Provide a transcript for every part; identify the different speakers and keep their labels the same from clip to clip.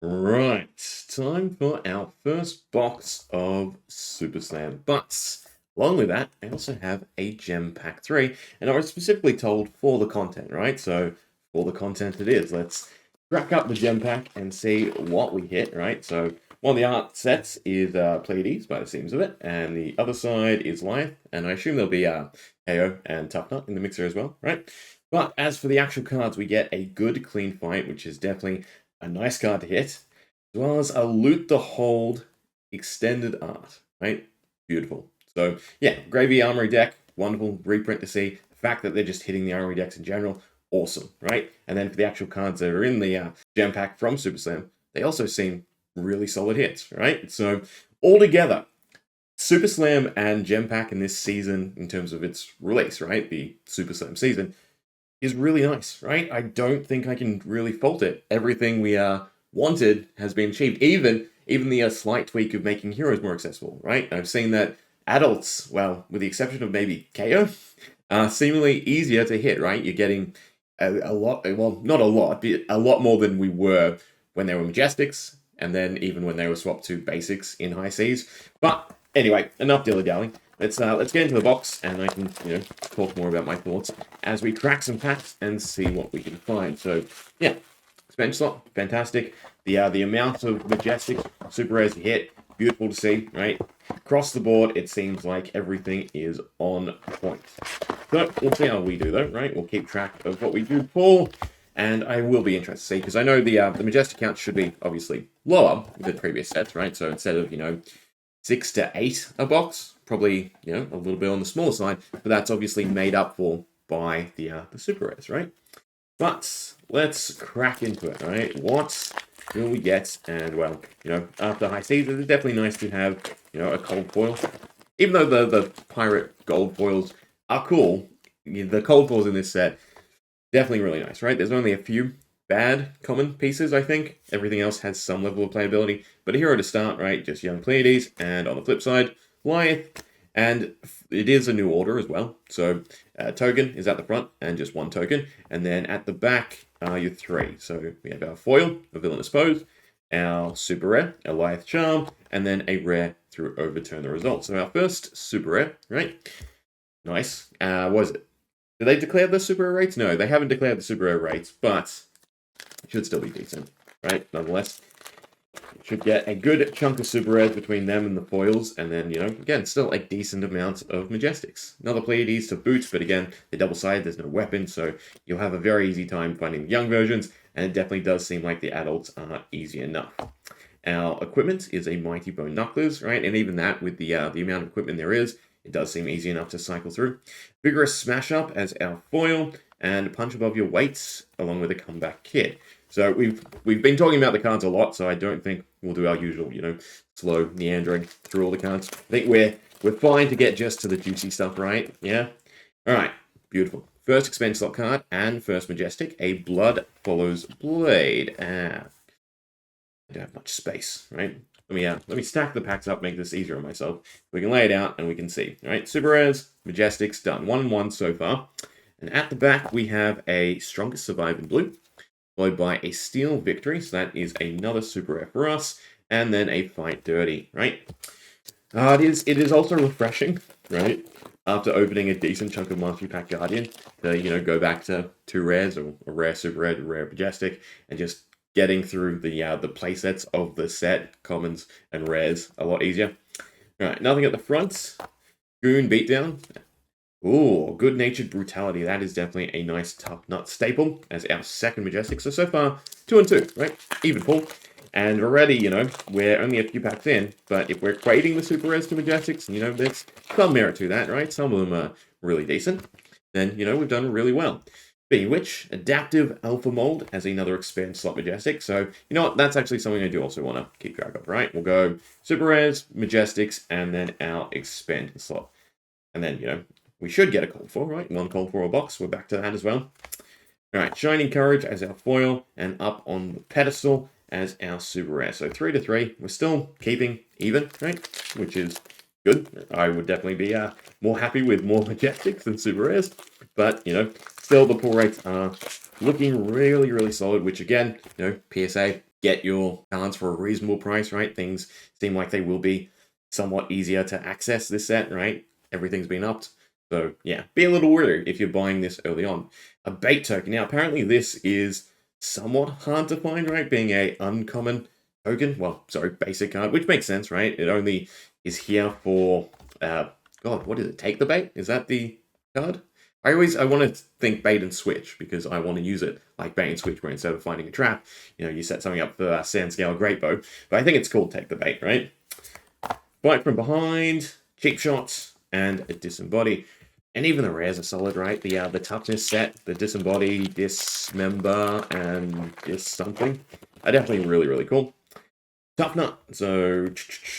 Speaker 1: Right, time for our first box of Super Slam. But along with that, I also have a Gem Pack 3, and I was specifically told for the content, right? So for the content it is. Let's crack up the Gem Pack and see what we hit, right? So one of the art sets is Pleiades, by the seams of it, and the other side is Lithe, and I assume there'll be KO and Tough Nut in the mixer as well, right? But as for the actual cards, we get a good clean fight, which is definitely a nice card to hit, as well as a loot the hold extended art, right? Beautiful. So yeah, Gravy Armory deck, wonderful reprint to see. The fact that they're just hitting the Armory decks in general, awesome, right? And then for the actual cards that are in the Gem Pack from Super Slam, they also seem really solid hits, right? So altogether, Super Slam and Gem Pack in this season, in terms of its release, right? The Super Slam season, is really nice, right? I don't think I can really fault it. Everything we wanted has been achieved. Even the slight tweak of making heroes more accessible, right? I've seen that adults, well, with the exception of maybe KO, are seemingly easier to hit, right? You're getting a lot, well, not a lot, but a lot more than we were when they were Majestics, and then even when they were swapped to Basics in High Seas. But anyway, enough dilly-dallying. Let's get into the box, and I can talk more about my thoughts as we crack some packs and see what we can find. So yeah, bench slot, fantastic. The amount of Majestic super rares to hit, beautiful to see, right? Across the board, it seems like everything is on point. So we'll see how we do though, right? We'll keep track of what we do pull, and I will be interested to see, because I know the Majestic count should be obviously lower than previous sets, right? So instead of 6 to 8 a box, probably a little bit on the smaller side, but that's obviously made up for by the super rares, right? But let's crack into it, right? What will we get? And well, after high season, it's definitely nice to have a cold foil. Even though the pirate gold foils are cool, the cold foils in this set definitely really nice, right? There's only a few bad common pieces, I think. Everything else has some level of playability. But a hero to start, right? Just young Pleiades, and on the flip side, Lithe. And it is a new order as well. So token is at the front, and just one token. And then at the back are your three. So we have our foil, a Villainous Pose, our super rare, a Lithe Charm, and then a rare through Overturn the Result. So our first super rare, right? Nice. What is it? Did they declare the super rare rates? No, they haven't declared the super rare rates, but it should still be decent, right? Nonetheless, should get a good chunk of super rares between them and the foils, and then, again, still a decent amount of Majestics. Another Pleiades to boot, but again, they're double-sided, there's no weapon, so you'll have a very easy time finding the young versions, and it definitely does seem like the adults are easy enough. Our equipment is a Mighty Bone Knucklers, right? And even that, with the amount of equipment there is, it does seem easy enough to cycle through. Vigorous Smash Up as our foil, and Punch Above Your Weights, along with a Comeback Kit. So we've been talking about the cards a lot, so I don't think we'll do our usual, slow meandering through all the cards. I think we're fine to get just to the juicy stuff, right? Yeah? Alright, beautiful. First expense slot card, and first Majestic, a Blood Follows Blade. I don't have much space, right? Let me stack the packs up, make this easier on myself. We can lay it out and we can see. All right, super rares, Majestics done. 1-1 so far. And at the back we have a Strongest Survive in blue, followed by a Steel Victory. So that is another super rare for us, and then a Fight Dirty. Right. It is also refreshing, right? After opening a decent chunk of Mastery Pack Guardian, to go back to 2 rares, or a rare super rare, rare Majestic, and just getting through the playsets of the set, commons and rares, a lot easier. Alright, nothing at the front. Goon Beatdown. Ooh, Good Natured Brutality. That is definitely a nice Tough Nut staple as our second Majestic. So far, 2 and 2, right? Even pull. And already, we're only a few packs in, but if we're equating the super rares to Majestics, there's some merit to that, right? Some of them are really decent. Then, we've done really well. Bewitch, Adaptive Alpha Mold as another Expand slot Majestic. So, you know what? That's actually something I do also want to keep track of, right? We'll go Super Rares, Majestics, and then our Expand slot. And then, we should get a Cold 4, right? 1 Cold 4 a box. We're back to that as well. Alright, Shining Courage as our foil, and up on the pedestal as our super rare. So 3 to 3. We're still keeping even, right? Which is good. I would definitely be more happy with more Majestics than super rares. But, still the pull rates are looking really, really solid, which again, PSA, get your cards for a reasonable price, right? Things seem like they will be somewhat easier to access this set, right? Everything's been upped. So yeah, be a little wary if you're buying this early on. A bait token. Now, apparently this is somewhat hard to find, right? Being a uncommon token. Well, sorry, basic card, which makes sense, right? It only is here for, God, what is it? Take the bait? Is that the card? I want to think bait and switch because I want to use it like bait and switch, where instead of finding a trap, you set something up for Sandscale Great Bow. But I think it's called Take the Bait, right? Bite from behind, cheap shots, and a disembody. And even the rares are solid, right? The toughness set, the disembody, dismember, and this something are definitely really, really cool. Tough Nut. So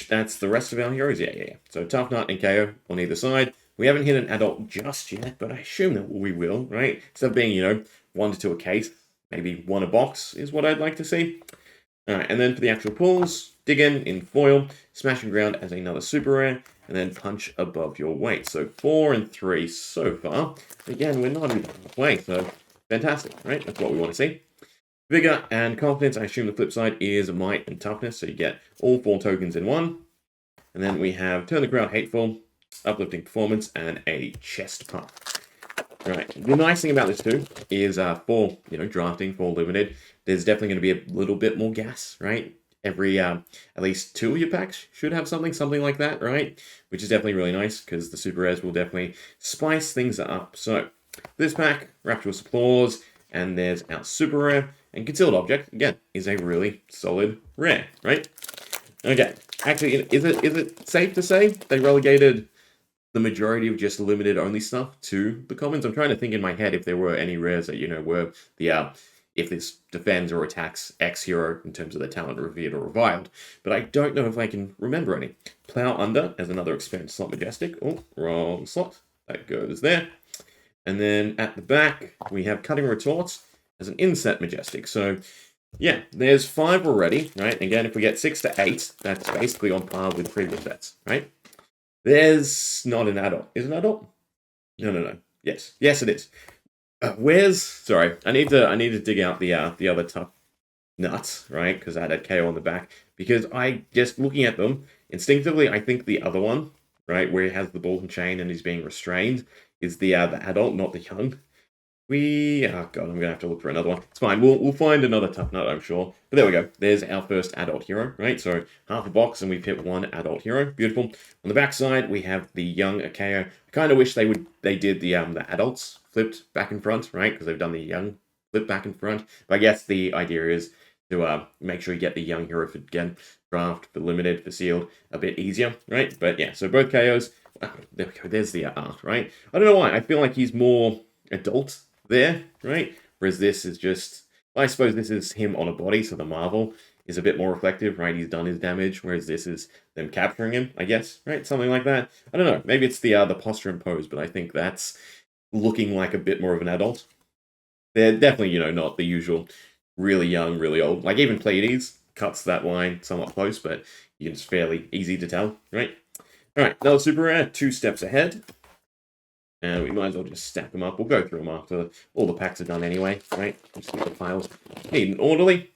Speaker 1: that's the rest of our heroes. Yeah. So Tough Nut and KO on either side. We haven't hit an adult just yet, but I assume that we will, right? Instead of being, 1 to 2 a case, maybe 1 a box is what I'd like to see. All right, and then for the actual pulls, dig in foil, Smashing Ground as another super rare, and then Punch above your weight. So 4 and 3 so far. Again, we're not even halfway, so fantastic, right? That's what we want to see. Vigor and Confidence, I assume the flip side is Might and Toughness, so you get all 4 tokens in one. And then we have Turn the Crowd Hateful, Uplifting Performance, and a Chest Pump. Right. The nice thing about this too is for drafting for limited, there's definitely going to be a little bit more gas, right? Every at least 2 of your packs should have something like that, right? Which is definitely really nice because the super rares will definitely spice things up. So this pack, Rapturous Applause, and there's our super rare, and Concealed Object again is a really solid rare, right? Okay. Actually, is it safe to say they relegated the majority of just limited only stuff to the commons? I'm trying to think in my head if there were any rares that, were the, if this defends or attacks X hero in terms of the talent, Revered or Reviled. But I don't know if I can remember any. Plow Under as another expense slot Majestic. Oh, wrong slot. That goes there. And then at the back, we have Cutting Retorts as an inset Majestic. So yeah, there's 5 already, right? Again, if we get 6 to 8, that's basically on par with previous sets, right? There's not an adult. Is it an adult? No. Yes, it is. Sorry, I need to dig out the other Tough Nuts, right? Because that had KO on the back. Because I just looking at them instinctively, I think the other one, right, where he has the ball and chain and he's being restrained, is the adult, not the young. Oh god, I'm gonna have to look for another one. It's fine. We'll find another Tough Nut, I'm sure. But there we go. There's our first adult hero, right? So half a box, and we've hit 1 adult hero. Beautiful. On the back side, we have the young Akeo. I kind of wish they did the adults flipped back in front, right? Because they've done the young flip back in front. But I guess the idea is to make sure you get the young hero for again draft, for limited, for sealed a bit easier, right? But yeah, so both KOs. There we go. There's the art, right? I don't know why. I feel like he's more adult there, right? Whereas this is just, I suppose this is him on a body, so the Marvel is a bit more reflective, right? He's done his damage, whereas this is them capturing him, I guess, right? Something like that. I don't know. Maybe it's the posture and pose, but I think that's looking like a bit more of an adult. They're definitely, not the usual really young, really old. Like even Pleiades cuts that line somewhat close, but it's fairly easy to tell, right? All right, another super rare, 2 steps ahead. And we might as well just stack them up. We'll go through them after all the packs are done anyway, right? Just get the files neat and orderly.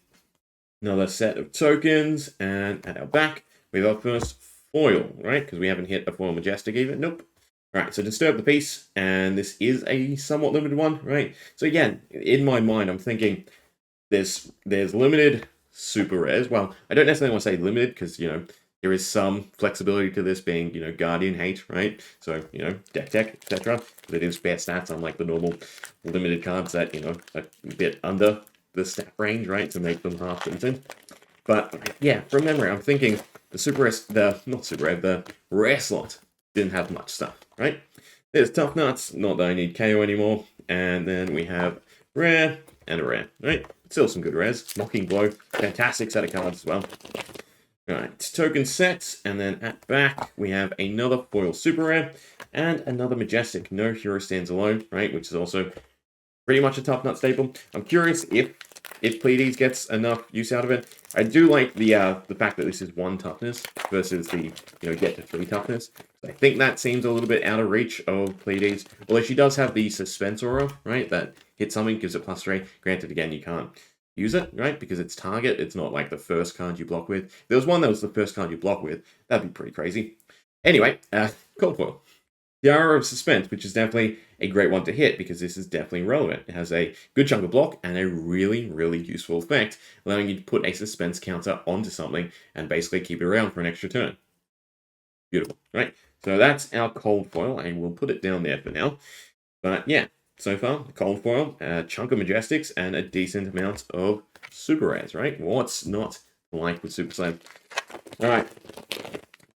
Speaker 1: Another set of tokens. And at our back, we have our first foil, right? Because we haven't hit a foil Majestic even. Nope. All right, so Disturb the Peace. And this is a somewhat limited one, right? So again, in my mind, I'm thinking there's limited super rares. Well, I don't necessarily want to say limited because, there is some flexibility to this being, Guardian Hate, right? So, deck tech, etc. But it is spare stats, unlike the normal limited cards that, are a bit under the stat range, right? To make them half decent. But yeah, from memory, I'm thinking the rare slot didn't have much stuff, right? There's Tough Nuts, not that I need KO anymore. And then we have rare and a rare, right? Still some good rares. Mocking Blow, fantastic set of cards as well. Alright, token sets, and then at back we have another foil super rare and another Majestic. No hero stands alone, right? Which is also pretty much a Tough Nut staple. I'm curious if Pleiades gets enough use out of it. I do like the fact that this is 1 toughness versus the get to 3 toughness. I think that seems a little bit out of reach of Pleiades. Although she does have the suspense aura, right? That hits something, gives it +3. Granted, again, you can't use it, right? Because it's target. It's not like the first card you block with. If there was one that was the first card you block with, that'd be pretty crazy. Anyway, cold foil. Tiara of Suspense, which is definitely a great one to hit because this is definitely relevant. It has a good chunk of block and a really, really useful effect, allowing you to put a suspense counter onto something and basically keep it around for an extra turn. Beautiful, right? So that's our cold foil, and we'll put it down there for now. But yeah, so far, cold foil, a chunk of Majestics, and a decent amount of super rares, right? What's not like with Super Slam? All right.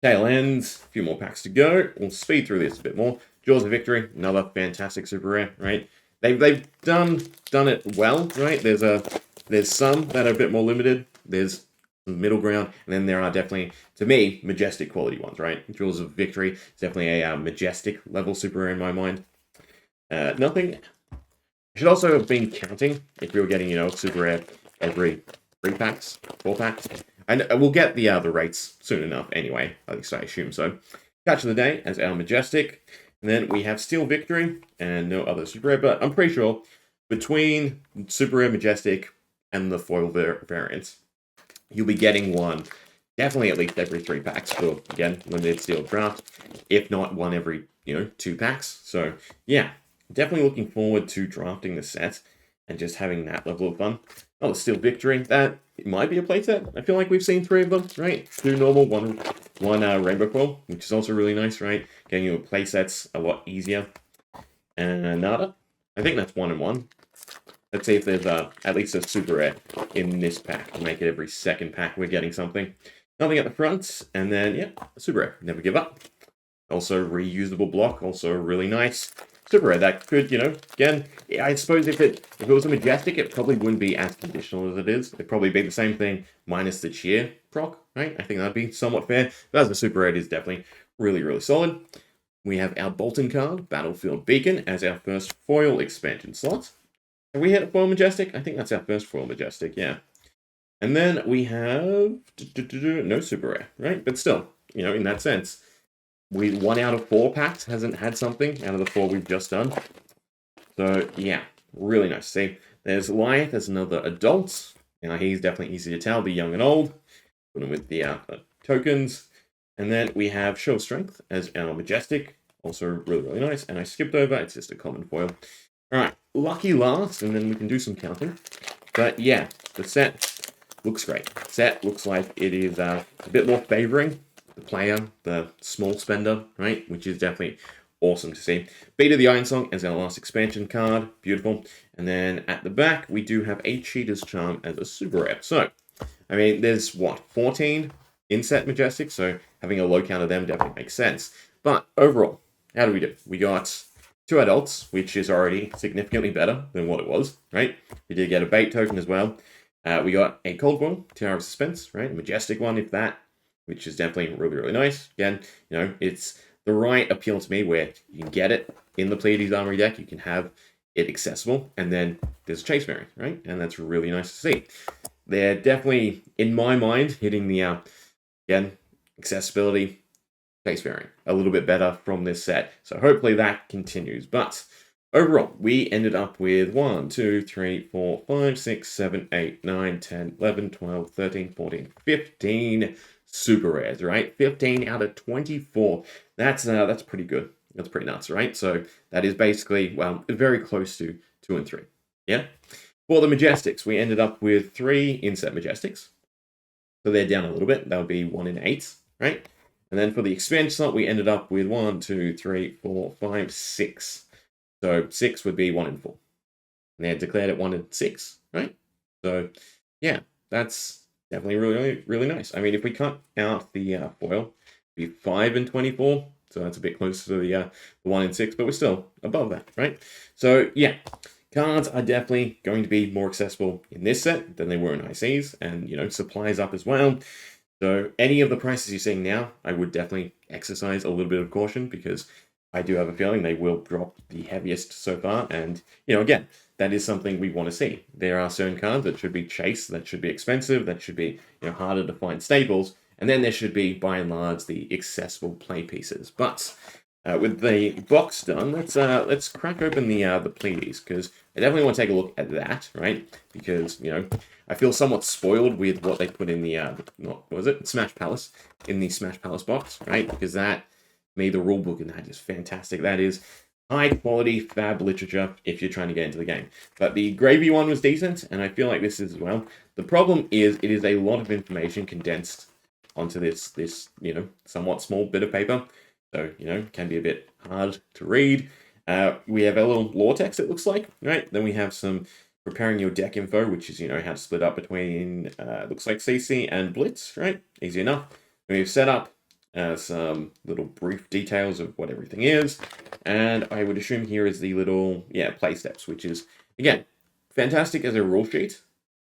Speaker 1: Tail ends, a few more packs to go. We'll speed through this a bit more. Jaws of Victory, another fantastic super rare, right? They've done it well, right? There's some that are a bit more limited. There's some middle ground, and then there are definitely, to me, majestic quality ones, right? Jaws of Victory is definitely a majestic level super rare in my mind. Nothing. I should also have been counting if we were getting, super rare every 3 packs, 4 packs. And we'll get the rates soon enough anyway, at least I assume so. Catch of the Day as our Majestic. And then we have Steel Victory and no other super rare, but I'm pretty sure between super rare Majestic and the foil variants, you'll be getting one definitely at least every 3 packs for, again, limited steel draft, if not one every, 2 packs. So yeah, definitely looking forward to drafting the set and just having that level of fun. Oh, Steel Victory, that it might be a playset. I feel like we've seen 3 of them, right? 2 normal, one rainbow foil, which is also really nice, right? Getting you playsets a lot easier. And nada. I think that's 1 and 1. Let's see if there's at least a super rare in this pack to make it every 2nd pack we're getting something. Nothing at the front, and then yeah, super rare. Never give up. Also reusable block, also really nice. Super rare, that could, again, I suppose if it was a Majestic, it probably wouldn't be as conditional as it is. It'd probably be the same thing minus the cheer proc, right? I think that'd be somewhat fair. But as a super rare, it is definitely really, really solid. We have our Bolton card, Battlefield Beacon, as our first foil expansion slot. Have we hit a foil Majestic? I think that's our first foil Majestic, yeah. And then we have no super rare, right? But still, in that sense, 1 out of 4 packs hasn't had something out of the 4 we've just done. So yeah, really nice. See, there's Lyeth as another adult. Now he's definitely easy to tell, the young and old. Put him with the tokens. And then we have Show of Strength as our Majestic. Also really, really nice. And I skipped over, it's just a common foil. Alright, lucky last, and then we can do some counting. But yeah, the set looks great. Set looks like it is a bit more favoring the player, the small spender, right? Which is definitely awesome to see. Beat of the Iron Song as our last expansion card. Beautiful. And then at the back, we do have a Cheater's Charm as a super rare. So, I mean, there's 14 in-set Majestics, so having a low count of them definitely makes sense. But overall, how do we do? We got 2 adults, which is already significantly better than what it was, right? We did get a bait token as well. We got a Cold Foil, Tiara of Suspense, right? A Majestic one, if that, which is definitely really, really nice. Again, it's the right appeal to me where you can get it in the Pleiades Armory deck, you can have it accessible, and then there's a chase variant, right? And that's really nice to see. They're definitely, in my mind, hitting the, again, accessibility, chase variant a little bit better from this set. So hopefully that continues. But overall, we ended up with 1, 2, 3, 4, 5, 6, 7, 8, 9, 10, 11, 12, 13, 14, 15 super rares, right? 15 out of 24. That's pretty good. That's pretty nuts, right? So that is basically, well, very close to 2 and 3. Yeah? For the Majestics, we ended up with 3 inset Majestics. So they're down a little bit. That would be 1 in 8, right? And then for the expansion slot, we ended up with 1, 2, 3, 4, 5, 6. So 6 would be 1 in 4. And they had declared it 1 in 6, right? So yeah, that's definitely really, really nice. I mean, if we cut out the foil, it'd be 5 in 24. So that's a bit closer to the 1 in 6, but we're still above that, right? So yeah, cards are definitely going to be more accessible in this set than they were in ICs, and supplies up as well. So any of the prices you're seeing now, I would definitely exercise a little bit of caution because I do have a feeling they will drop the heaviest so far. And, again, that is something we want to see. There are certain cards that should be chased, that should be expensive, that should be harder to find staples. And then there should be, by and large, the accessible play pieces. But with the box done, let's crack open the Pleiades, because I definitely want to take a look at that, right? Because, you know, I feel somewhat spoiled with what they put in the, what was it? Smash Palace, in the Smash Palace box, right? Because that made the rulebook and that is fantastic. That is high quality fab literature if you're trying to get into the game. But the gravy one was decent, and I feel like this is as well. The problem is it is a lot of information condensed onto this you know, somewhat small bit of paper. So, you know, can be a bit hard to read. We have a little lore text, it looks like, right? Then we have some preparing your deck info, which is, you know, how to split up between, looks like CC and Blitz, right? Easy enough. Then we have setup, some little brief details of what everything is. And I would assume here is the little, yeah, play steps, which is, again, fantastic as a rule sheet,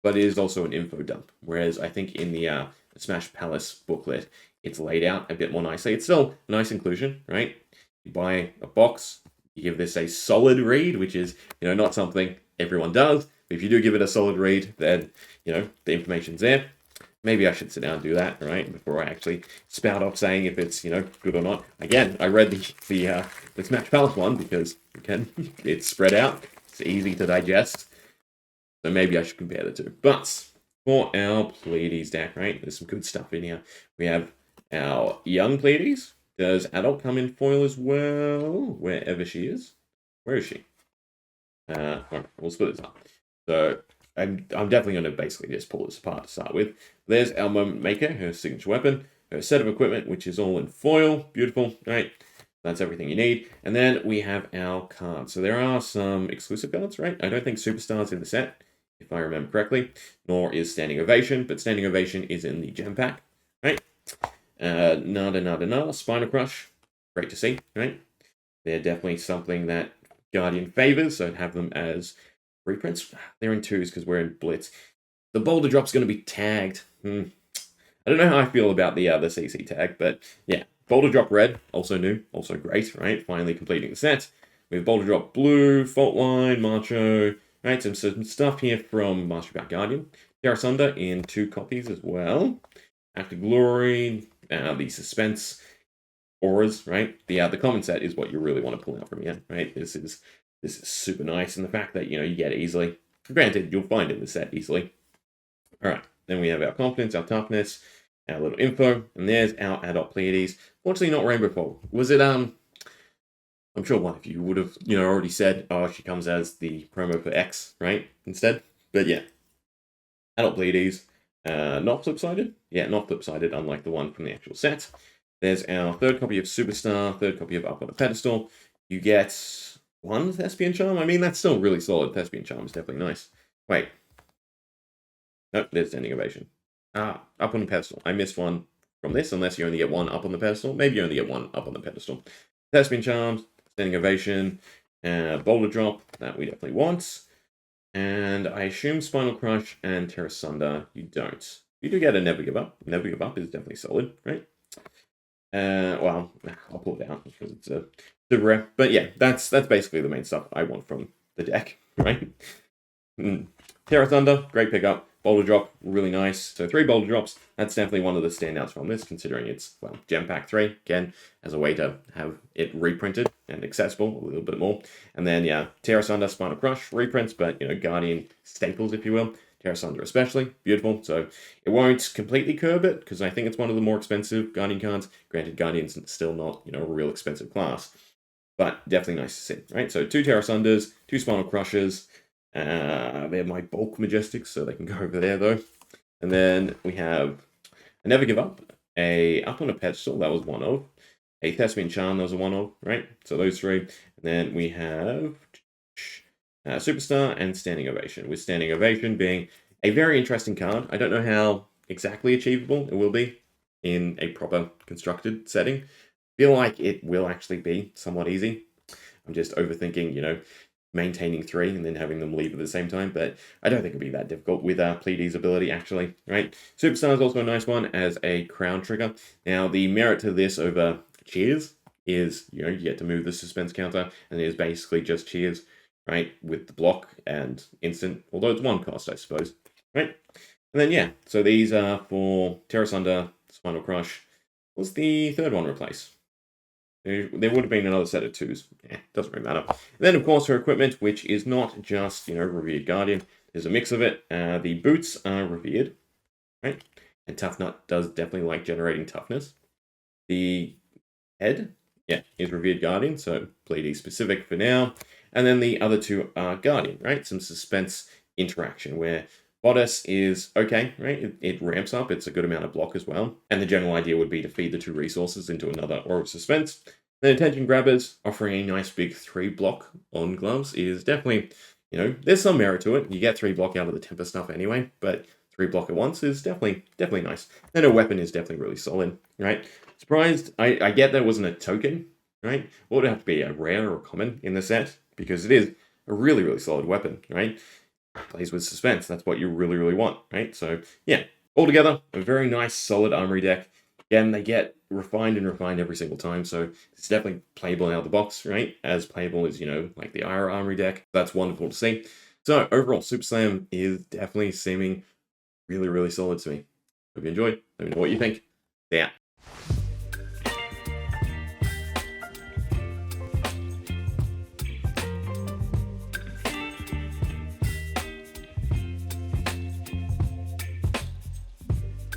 Speaker 1: but it is also an info dump. Whereas I think in the Smash Palace booklet, it's laid out a bit more nicely. It's still a nice inclusion, right? You buy a box, you give this a solid read, which is, you know, not something everyone does. But if you do give it a solid read, then, you know, the information's there. Maybe I should sit down and do that, right, before I actually spout off saying if it's, you know, good or not. Again, I read the Smash Palace one because, again, it's spread out. It's easy to digest. So maybe I should compare the two. But for our Pleiades deck, right, there's some good stuff in here. We have our young Pleiades. Does adult come in foil as well? Wherever she is. Where is she? Alright, we'll split this up. So I'm definitely going to basically just pull this apart to start with. There's our Moment Maker, her signature weapon, her set of equipment, which is all in foil. Beautiful, right? That's everything you need. And then we have our cards. So there are some exclusive cards, right? I don't think Superstar's in the set, if I remember correctly, nor is Standing Ovation, but Standing Ovation is in the gem pack, right? Nada, Spinal Crush, great to see, right? They're definitely something that Guardian favors, so I'd have them as reprints. They're in twos because we're in Blitz. The Boulder Drop's going to be tagged. I don't know how I feel about the CC tag, but yeah. Boulder Drop Red, also new, also great, right? Finally completing the set. We have Boulder Drop Blue, Fault Line, Macho, right? Some stuff here from Master Bat Guardian. Terra Sunder in 2 copies as well. After Glory, the Suspense auras, right? The common set is what you really want to pull out from here, right? This is super nice, and the fact that, you know, you get it easily. Granted, you'll find it in the set easily. All right, then we have our confidence, our toughness, our little info, and there's our adult Pleiades. Fortunately, not Rainbow Fold. Was it I'm sure one of you would have, you know, already said, oh, she comes as the promo for X, right? Instead, but yeah, adult Pleiades, not flip-sided. Yeah, not flip-sided, unlike the one from the actual set. There's our 3rd copy of Superstar, 3rd copy of Up on a Pedestal. You get 1 Thespian Charm. I mean, that's still really solid. Thespian Charm is definitely nice. Wait. Nope, there's Standing Ovation. Up on the Pedestal. I missed one from this, unless you only get 1 Up on the Pedestal. Maybe you only get 1 Up on the Pedestal. Thespian Charms, Standing Ovation, Boulder Drop, that we definitely want. And I assume Spinal Crush and Terra Sunder, you don't. You do get a Never Give Up. Never Give Up is definitely solid, right? Well, I'll pull it out because it's super rare. But yeah, that's basically the main stuff I want from the deck, right? Terra Thunder, great pickup. Boulder Drop, really nice. So 3 Boulder Drops. That's definitely one of the standouts from this, considering it's, well, Gem Pack 3, again, as a way to have it reprinted and accessible a little bit more. And then, yeah, Terra Thunder, Spinal Crush, reprints, but, you know, Guardian staples, if you will. Terra Thunder especially, beautiful. So it won't completely curb it, because I think it's one of the more expensive Guardian cards. Granted, Guardian's still not, you know, a real expensive class. But definitely nice to see, right? So 2 Terra Thunders, 2 Spinal Crushes. They're my bulk Majestics, so they can go over there, though. And then we have a Never Give Up, a Up on a Pedestal, that was one of. A Thespian Charm, that was a one of, right? So those 3. And then we have Superstar and Standing Ovation, with Standing Ovation being a very interesting card. I don't know how exactly achievable it will be in a proper constructed setting. I feel like it will actually be somewhat easy. I'm just overthinking, you know, maintaining 3 and then having them leave at the same time, but I don't think it'll be that difficult with Pleiades' ability, actually, right? Superstar is also a nice one as a crown trigger. Now, the merit to this over Cheers is, you know, you get to move the suspense counter, and it is basically just Cheers, right, with the block and instant, although it's 1 cost, I suppose, right? And then, yeah, so these are for Terra Sunder, Spinal Crush. What's the 3rd one replace? There would have been another set of 2s. Doesn't really matter. And then, of course, her equipment, which is not just, Revered Guardian. There's a mix of it. The boots are Revered, right? And Tough Nut does definitely like generating toughness. The head, is Revered Guardian, so Bleedy specific for now. And then the other 2 are Guardian, right? Some suspense interaction where Bodice is okay, right? It ramps up. It's a good amount of block as well. And the general idea would be to feed the 2 resources into another Aura of Suspense. Then Attention Grabbers, offering a nice big 3 block on gloves, is definitely, there's some merit to it. You get 3 block out of the temper stuff anyway, but 3 block at once is definitely nice. Then a weapon is definitely really solid, right? Surprised, I get that it wasn't a token, right? What would it have to be, a rare or a common in the set? Because it is a really, really solid weapon, right? Plays with suspense. That's what you really, really want, right? So, yeah, altogether, a very nice, solid Armory deck. Again, they get refined and refined every single time, so it's definitely playable out of the box, right? As playable as, like the IRA Armory deck. That's wonderful to see. So, overall, Super Slam is definitely seeming really, really solid to me. Hope you enjoyed. Let me know what you think. Yeah.